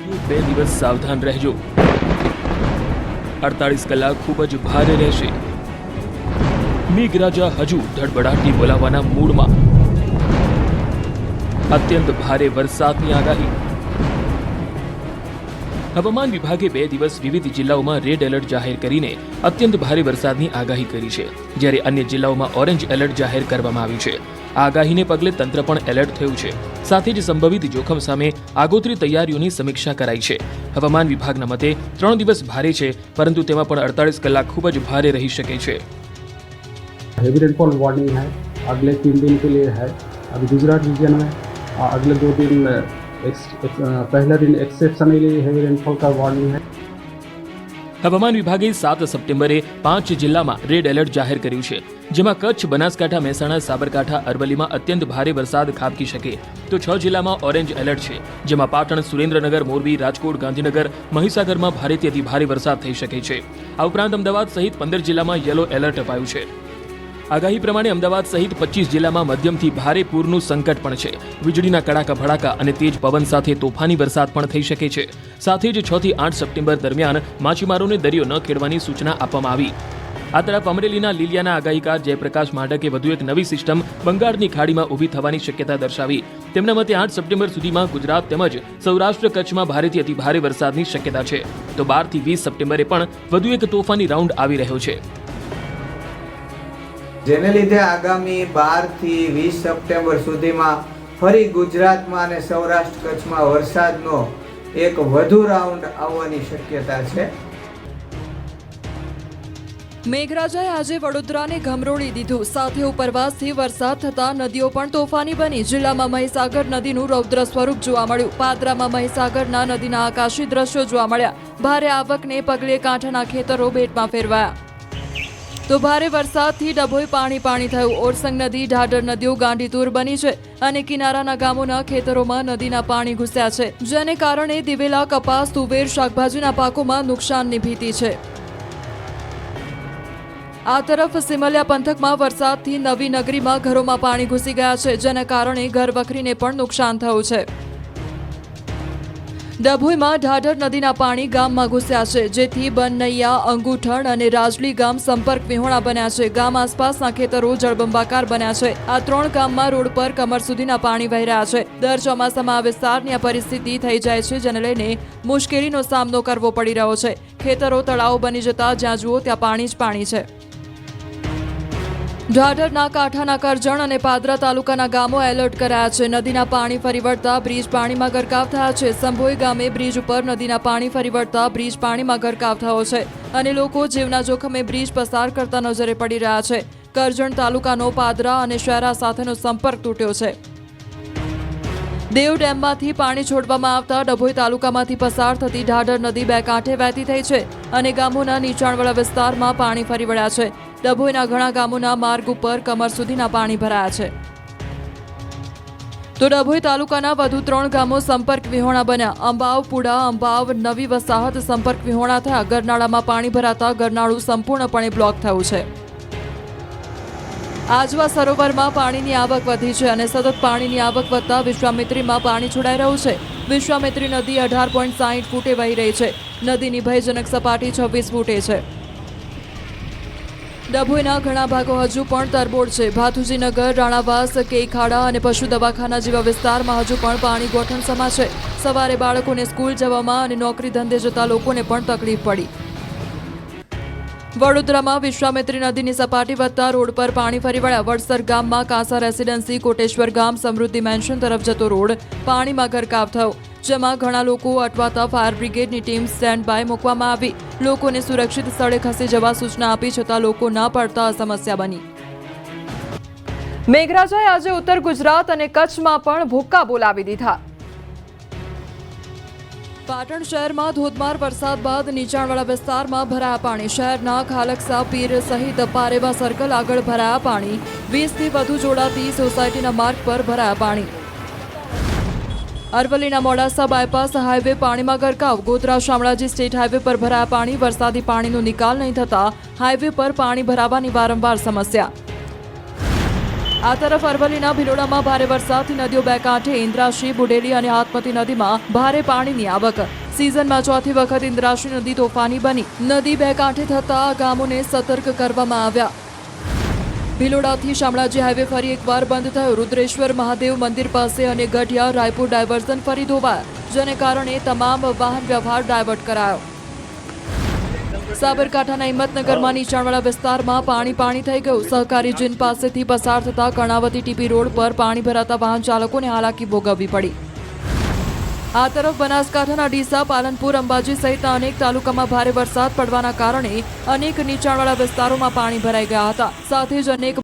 2 દિવસ સાવધાન રહેજો। 48 કલાક ખૂબ જ ભારે રહેશે। મેઘરાજા હજુ ધડબડાટી બોલાવવાના મૂડમાં। અત્યંત ભારે વરસાદની આગાહી। હવામાન વિભાગે 2 દિવસ વિવિધ જિલ્લાઓમાં રેડ એલર્ટ જાહેર કરીને અત્યંત ભારે વરસાદની આગાહી કરી છે, જ્યારે અન્ય જિલ્લાઓમાં ઓરેન્જ એલર્ટ જાહેર કરવામાં આવ્યું છે। આ આગાહીને પગલે તંત્ર પણ એલર્ટ થયું છે। સાથે જ સંભવિત જોખમ સામે આગોતરી તૈયારીઓની સમીક્ષા કરાઈ છે। હવામાન વિભાગના મતે 3 દિવસ ભારે છે, પરંતુ તેમાં પણ 48 કલાક ખૂબ જ ભારે રહી શકે છે। हेवी रेनफॉल वार्निंग है अगले 3 दिन के लिए है। अभी गुजरात रीजन में अगले 2 दिन पहला दिन एक्सेप्शनली हेवी रेनफॉल का वार्निंग है। હવામાન વિભાગે 7 સપ્ટેમ્બરે 5 જિલ્લામાં રેડ એલર્ટ જાહેર કર્યું છે, જેમાં કચ્છ, બનાસકાંઠા, મહેસાણા, સાબરકાંઠા, અરવલ્લીમાં અત્યંત ભારે વરસાદ ખાબકી શકે તો 6 જિલ્લામાં ઓરેન્જ એલર્ટ છે, જેમાં પાટણ, સુરેન્દ્રનગર, મોરબી, રાજકોટ, ગાંધીનગર, મહીસાગરમાં ભારેથી અતિ ભારે વરસાદ થઈ શકે છે। આ ઉપરાંત અમદાવાદ સહિત 15 જિલ્લામાં યલો એલર્ટ અપાયું છે। આગાહી પ્રમાણે અમદાવાદ સહિત 25 જિલ્લામાં મધ્યમથી ભારે પૂરનું સંકટ પણ છે। વીજળીના કડાકા ભડાકા અને તેજ પવન સાથે તોફાની વરસાદ પણ થઈ શકે છે। સાથે જ 6 થી 8 સપ્ટેમ્બર દરમિયાન માછીમારોને દરિયો ન ખેડવાની સૂચના આપવામાં આવી। આ તરફ અમરેલીના લીલિયાના આગાહીકાર જયપ્રકાશ માઢકે વધુ એક નવી સિસ્ટમ બંગાળની ખાડીમાં ઊભી થવાની શક્યતા દર્શાવી। તેમના મતે 8 સપ્ટેમ્બર સુધીમાં ગુજરાત તેમજ સૌરાષ્ટ્ર કચ્છમાં ભારેથી અતિ ભારે વરસાદની શક્યતા છે, તો 12 થી 20 સપ્ટેમ્બરે પણ વધુ એક તોફાની રાઉન્ડ આવી રહ્યો છે, જેને લીધે આગામી 12 થી 20 સપ્ટેમ્બર સુધીમાં ફરી ગુજરાતમાં અને સૌરાષ્ટ્ર કચ્છમાં વરસાદનો એક વધુ રાઉન્ડ આવવાની શક્યતા છે। મેઘરાજાએ આજે વડોદરાને ગમરોળી દીધું। સાથે ઉપરવાસથી વરસાદ થતા નદીઓ પણ તોફાની બની। જિલ્લામાં મહીસાગર નદીનું રૌદ્ર સ્વરૂપ જોવા મળ્યું। પાદરામાં મહીસાગરના નદીના આકાશી દ્રશ્યો જોવા મળ્યા। ભારે આવકને પગલે કાંઠાના ખેતરો બેટમાં ફેરવાયા તો ભારે વરસાદથી ડભોઈ પાણી થયું। ઓરસંગ નદી, ઢાઢર નદીઓ ગાંડીતુર બની છે અને કિનારાના ગામોના ખેતરોમાં નદીના પાણી ઘૂસ્યા છે, જેને કારણે દિવેલા, કપાસ, તુવેર, શાકભાજીના પાકોમાં નુકસાનની ભીતિ છે। આ તરફ સિમલિયા પંથકમાં વરસાદથી નવી નગરીમાં ઘરોમાં પાણી ઘૂસી ગયા છે, જેના કારણે ઘરવખરીને પણ નુકસાન થયું છે। ડભોઈમાં ઢાઢર નદીના પાણી ગામમાં ઘૂસ્યા છે, જેથી બનૈયા, અંગુઠણ અને રાજલી ગામ સંપર્ક વિહોણા બન્યા છે। ગામ આસપાસના ખેતરો જળબંબાકાર બન્યા છે। આ 3 ગામમાં રોડ પર કમર સુધીના પાણી વહી રહ્યા છે। દર ચોમાસામાં આ વિસ્તારની આ પરિસ્થિતિ થઈ જાય છે, જેને લઈને મુશ્કેલીનો સામનો કરવો પડી રહ્યો છે। ખેતરો તળાવો બની જતા જ્યાં જુઓ ત્યાં પાણી જ પાણી છે। ઢાઢરના કાંઠાના કરજણ અને પાદરા તાલુકાના ગામો એલર્ટ કરાયા છે। નદીના પાણી ફરી વળતા બ્રિજ પાણીમાં ગરકાવ થયા છે। સંભોઈ ગામે બ્રિજ ઉપર નદીના પાણી ફરી વળતા બ્રિજ પાણીમાં ગરકાવ થયો છે અને લોકો જીવના જોખમે બ્રિજ પસાર કરતા નજરે પડી રહ્યા છે। કરજણ તાલુકાનો પાદરા અને શહેરા સાથેનો સંપર્ક તૂટ્યો છે। દેવ ડેમમાંથી પાણી છોડવામાં આવતા ડભોઈ તાલુકામાંથી પસાર થતી ઢાઢર નદી 2 કાંઠે વહેતી થઈ છે અને ગામોના નીચાણવાળા વિસ્તારમાં પાણી ફરી વળ્યા છે। ડભોઈના ઘણા ગામોના માર્ગ ઉપર કમર સુધીના પાણી ભરાયા છે, તો ડભોઈ તાલુકાના વધુ 3 ગામો સંપર્ક વિહોણા બન્યા। અંબાવ, પુડા, અંબાવ, નવી વસાહત સંપર્ક વિહોણા થયા। ગરનાળામાં પાણી ભરાતા ગરનાળું સંપૂર્ણપણે બ્લોક થયું છે। આજવા સરોવરમાં પાણીની આવક વધી છે અને સતત પાણીની આવક વધતા વિશ્વામિત્રીમાં પાણી છોડાઈ રહ્યું છે। વિશ્વામિત્રી નદી 18.60 ફૂટે વહી રહી છે। નદીની ભયજનક સપાટી 26 ફૂટે છે। ડભોઈના ઘણા ભાગો હજુ પણ તરબોળ છે। ભાથુજીનગર, રાણાવાસ, કેખાડા અને પશુ દવાખાના જેવા વિસ્તારમાં હજુ પણ પાણી ગોઠણસમા છે। સવારે બાળકોને સ્કૂલ જવામાં અને નોકરી ધંધે જતા લોકોને પણ તકલીફ પડી। વડોદરામાં વિશ્વામિત્રી નદીની સપાટી વધતા રોડ પર પાણી ફરી વળ્યા। વડસર ગામમાં કાંસા રેસીડેન્સી, કોટેશ્વર ગામ, સમૃદ્ધિ મેન્શન તરફ જતો રોડ પાણીમાં ગરકાવ થયો, જેમાં ઘણા લોકો અટવાતા ફાયર બ્રિગેડની ટીમ સ્ટેન્ડ બાય મૂકવામાં આવી। લોકોને સુરક્ષિત સ્થળે ખસી જવા સૂચના આપી છતાં લોકો ના પડતા સમસ્યા બની। મેઘરાજાએ આજે ઉત્તર ગુજરાત અને કચ્છમાં પણ ભૂક્કા બોલાવી દીધા। પાટણ શહેરમાં ધોધમાર વરસાદ બાદ નીચાણવાળા વિસ્તારમાં ભરાયા પાણી। શહેરના ખાલકસા, પીર સહિત પારેવા સર્કલ આગળ ભરાયા પાણી। 20 થી વધુ જોડાતી સોસાયટીના માર્ગ પર ભરાયા પાણી। અરવલ્લીના મોડાસા બાયપાસ હાઈવે પાણીમાં ગરકાવ। ગોધરા શામળાજી સ્ટેટ હાઈવે પર ભરાયા પાણી। વરસાદી પાણીનો નિકાલ નહીં થતા હાઈવે પર પાણી ભરાવાની વારંવાર સમસ્યા। આ તરફ અરવલ્લીના ભિલોડામાં ભારે વરસાદથી નદીઓ બે કાંઠે ઇન્દ્રાશી, બુડેલી અને હાથમતી નદીમાં ભારે પાણીની આવક. સિઝનમાં ચોથી વખત ઇન્દ્રાશી નદી તોફાની બની. નદી બે કાંઠે થતા ગામોને સતર્ક કરવામાં આવ્યા. ભિલોડાથી શામળાજી હાઈવે ફરી એકવાર બંધ થયો. રુદ્રેશ્વર મહાદેવ મંદિર પાસે અને ગઢિયા રાયપુર ડાયવર્ઝન ફરી ધોવાયા, જેને કારણે તમામ વાહન વ્યવહાર ડાયવર્ટ કરાયો. સાબરકાંઠાના હિંમતનગરમાં નીચાણવાળા વિસ્તારમાં પાણી થઈ ગયું. સહકારી જીન પાસેથી પસાર થતા કર્ણાવતી ટીપી રોડ પર પાણી ભરાતા વાહન ચાલકોને હાલાકી ભોગવવી પડી. આ તરફ બનાસકાંઠાના ડીસા, પાલનપુર, અંબાજી સહિતના અનેક તાલુકામાં ભારે વરસાદ પડવાના કારણે અનેક નીચાણવાળા વિસ્તારોમાં પાણી ભરાઈ ગયા હતા. સાથે જ અનેક